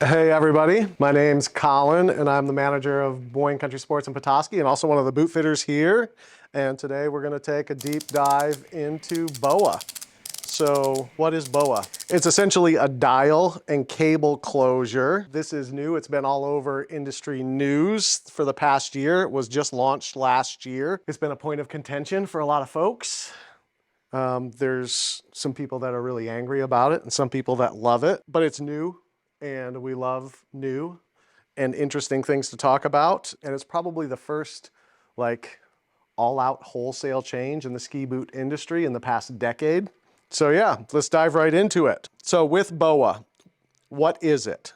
Hey everybody, my name's Colin and I'm the manager of Boyne Country Sports in Petoskey and also one of the boot fitters here. And today we're going to take a deep dive into BOA. So what is BOA? It's essentially a dial and cable closure. This is new. It's been all over industry news for the past year. It was just launched last year. It's been a point of contention for a lot of folks. There's some people that are really angry about it and some people that love it, but it's new and we love new and interesting things to talk about. And it's probably the first all-out wholesale change in the ski boot industry in the past decade. So yeah, let's dive right into it. So with BOA, what is it?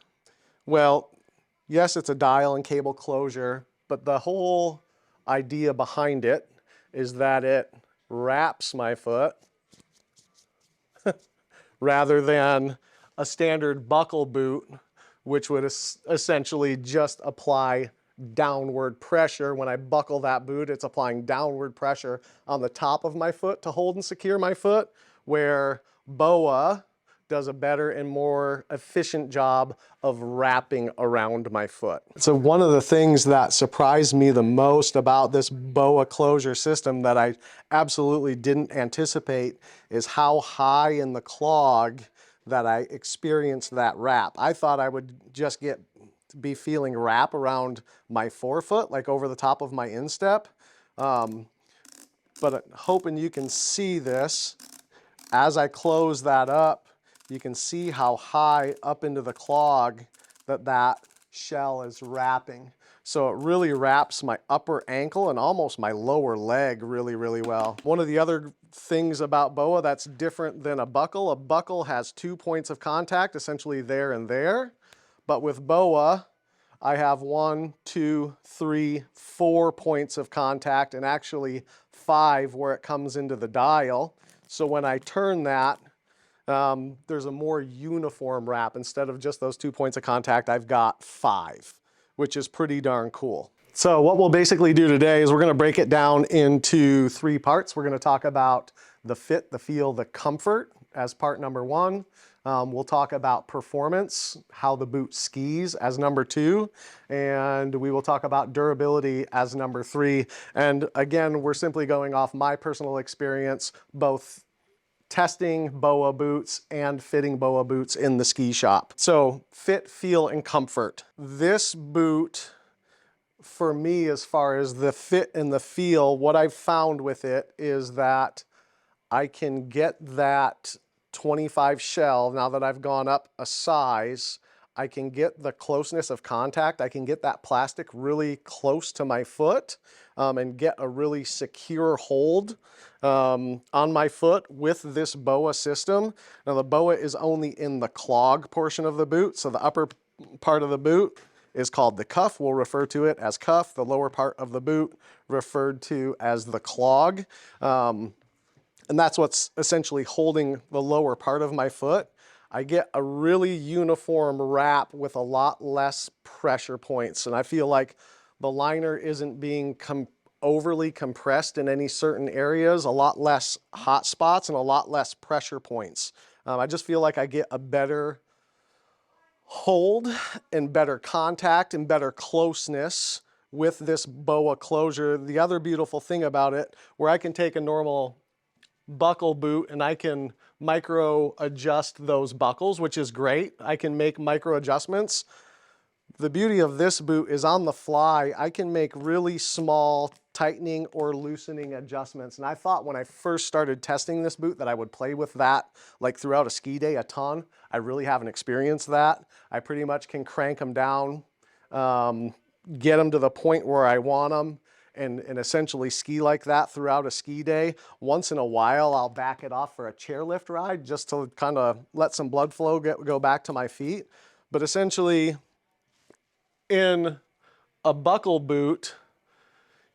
Well, yes, it's a dial and cable closure, but the whole idea behind it is that it wraps my foot rather than a standard buckle boot, which would essentially just apply downward pressure. When I buckle that boot, it's applying downward pressure on the top of my foot to hold and secure my foot, where BOA does a better and more efficient job of wrapping around my foot. So one of the things that surprised me the most about this BOA closure system that I absolutely didn't anticipate is how high in the clog that I experienced that wrap. I thought I would just be feeling wrap around my forefoot, like over the top of my instep. But hoping you can see this. As I close that up, you can see how high up into the clog that shell is wrapping. So it really wraps my upper ankle and almost my lower leg really, really well. One of the other things about BOA that's different than a buckle has 2 points of contact, essentially there and there. But with BOA, I have 1, 2, 3, 4 points of contact, and actually 5 where it comes into the dial. So when I turn that, there's a more uniform wrap. Instead of just those 2 points of contact, I've got 5, which is pretty darn cool. So what we'll basically do today is we're going to break it down into 3 parts. We're going to talk about the fit, the feel, the comfort as part number 1. We'll talk about performance, how the boot skis as number 2, and we will talk about durability as number 3. And again, we're simply going off my personal experience, both testing BOA boots and fitting BOA boots in the ski shop. So fit, feel, and comfort. This boot, for me, as far as the fit and the feel, what I've found with it is that I can get that 25 shell, now that I've gone up a size, I can get the closeness of contact. I can get that plastic really close to my foot and get a really secure hold on my foot with this BOA system. Now the BOA is only in the clog portion of the boot, so the upper part of the boot is called the cuff. We'll refer to it as cuff. The lower part of the boot referred to as the clog. And that's what's essentially holding the lower part of my foot. I get a really uniform wrap with a lot less pressure points. And I feel like the liner isn't being overly compressed in any certain areas, a lot less hot spots and a lot less pressure points. I just feel like I get a better hold and better contact and better closeness with this BOA closure. The other beautiful thing about it, where I can take a normal buckle boot and I can micro adjust those buckles, which is great. I can make micro adjustments. The beauty of this boot is on the fly, I can make really small tightening or loosening adjustments. And I thought when I first started testing this boot that I would play with that like throughout a ski day a ton. I really haven't experienced that. I pretty much can crank them down, get them to the point where I want them, and essentially ski like that throughout a ski day. Once in a while, I'll back it off for a chairlift ride just to kind of let some blood flow go back to my feet. But essentially, in a buckle boot,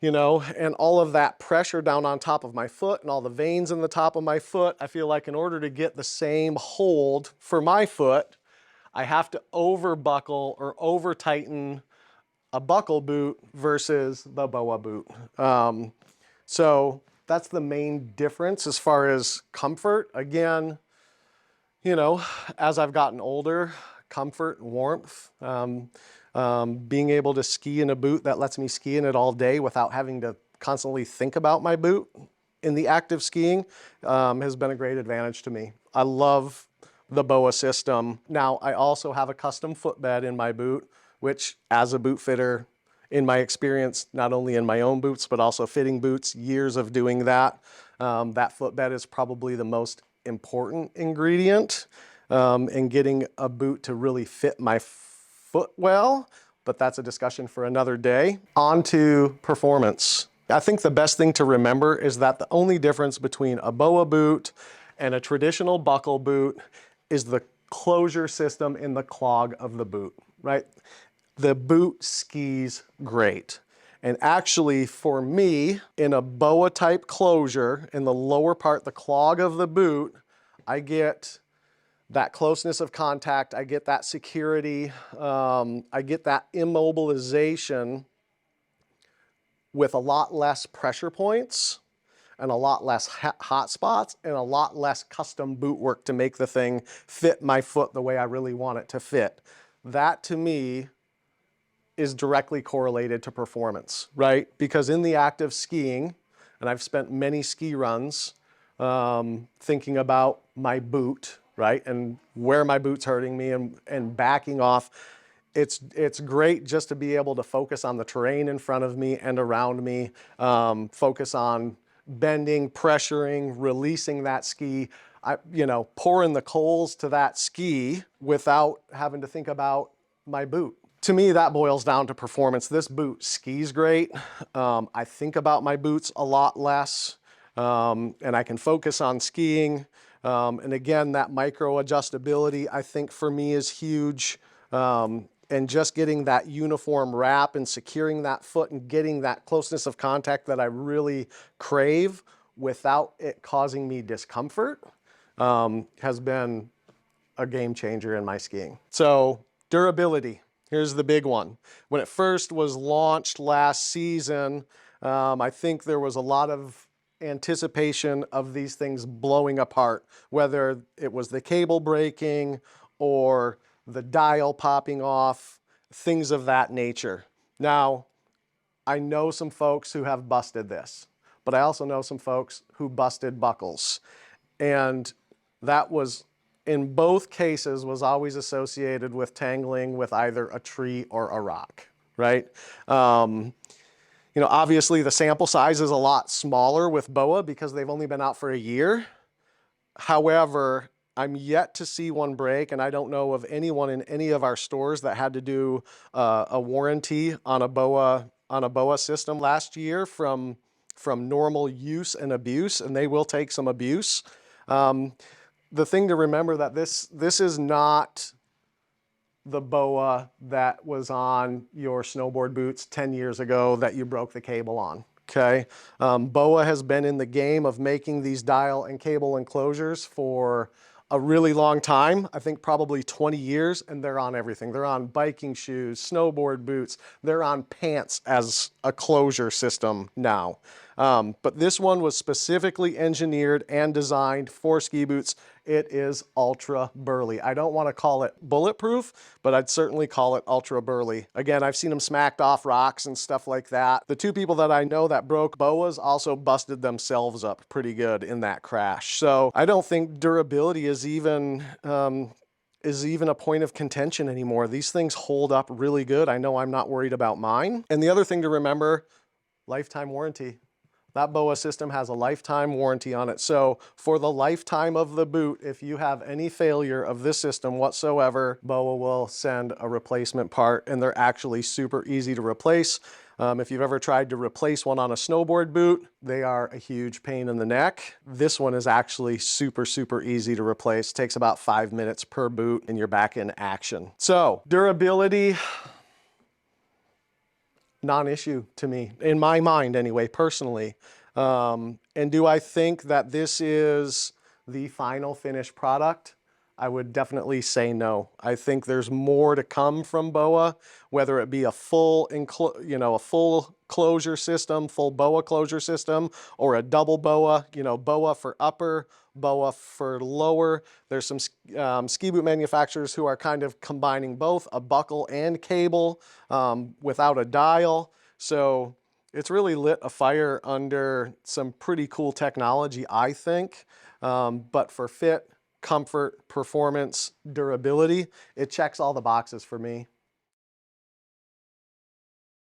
you know, and all of that pressure down on top of my foot and all the veins in the top of my foot, I feel like in order to get the same hold for my foot, I have to over buckle or over tighten a buckle boot versus the BOA boot. So that's the main difference as far as comfort. Again, you know, as I've gotten older, comfort and warmth. Being able to ski in a boot that lets me ski in it all day without having to constantly think about my boot in the active skiing has been a great advantage to me. I love the BOA system. Now, I also have a custom footbed in my boot, which as a boot fitter, in my experience, not only in my own boots, but also fitting boots, years of doing that, that footbed is probably the most important ingredient in getting a boot to really fit my foot well, but that's a discussion for another day. On to performance. I think the best thing to remember is that the only difference between a BOA boot and a traditional buckle boot is the closure system in the clog of the boot, right? The boot skis great. And actually for me, in a BOA type closure, in the lower part, the clog of the boot, I get that closeness of contact, I get that security, I get that immobilization with a lot less pressure points and a lot less hot spots and a lot less custom boot work to make the thing fit my foot the way I really want it to fit. That to me is directly correlated to performance, right? Because in the act of skiing, and I've spent many ski runs thinking about my boot, right? And where my boot's hurting me and backing off. It's great just to be able to focus on the terrain in front of me and around me, focus on bending, pressuring, releasing that ski, pouring the coals to that ski without having to think about my boot. To me, that boils down to performance. This boot skis great. I think about my boots a lot less, and I can focus on skiing. And again, that micro adjustability, I think for me is huge. And just getting that uniform wrap and securing that foot and getting that closeness of contact that I really crave without it causing me discomfort has been a game changer in my skiing. So durability, here's the big one. When it first was launched last season, I think there was a lot of anticipation of these things blowing apart, whether it was the cable breaking or the dial popping off, things of that nature. Now, I know some folks who have busted this, but I also know some folks who busted buckles. And that was, in both cases, was always associated with tangling with either a tree or a rock, right? Obviously the sample size is a lot smaller with BOA because they've only been out for a year. However, I'm yet to see one break, and I don't know of anyone in any of our stores that had to do a warranty on a BOA system last year from normal use and abuse, and they will take some abuse. The thing to remember that this is not the BOA that was on your snowboard boots 10 years ago that you broke the cable on. Okay, BOA has been in the game of making these dial and cable enclosures for a really long time. I think probably 20 years, and they're on everything. They're on biking shoes, snowboard boots, they're on pants as a closure system now. But this one was specifically engineered and designed for ski boots. It is ultra burly. I don't want to call it bulletproof, but I'd certainly call it ultra burly. Again, I've seen them smacked off rocks and stuff like that. The two people that I know that broke BOAs also busted themselves up pretty good in that crash. So I don't think durability is even a point of contention anymore. These things hold up really good. I know I'm not worried about mine. And the other thing to remember, lifetime warranty. That BOA system has a lifetime warranty on it. So for the lifetime of the boot, if you have any failure of this system whatsoever, BOA will send a replacement part, and they're actually super easy to replace. If you've ever tried to replace one on a snowboard boot, they are a huge pain in the neck. This one is actually super, super easy to replace. Takes about 5 minutes per boot and you're back in action. So durability, non-issue to me, in my mind anyway, personally. And do I think that this is the final finished product? I would definitely say no. I think there's more to come from BOA, whether it be a full closure system, full BOA closure system, or a double BOA, BOA for upper, BOA for lower. There's some ski boot manufacturers who are kind of combining both a buckle and cable without a dial. So it's really lit a fire under some pretty cool technology, I think. But for fit, comfort, performance, durability, it checks all the boxes for me.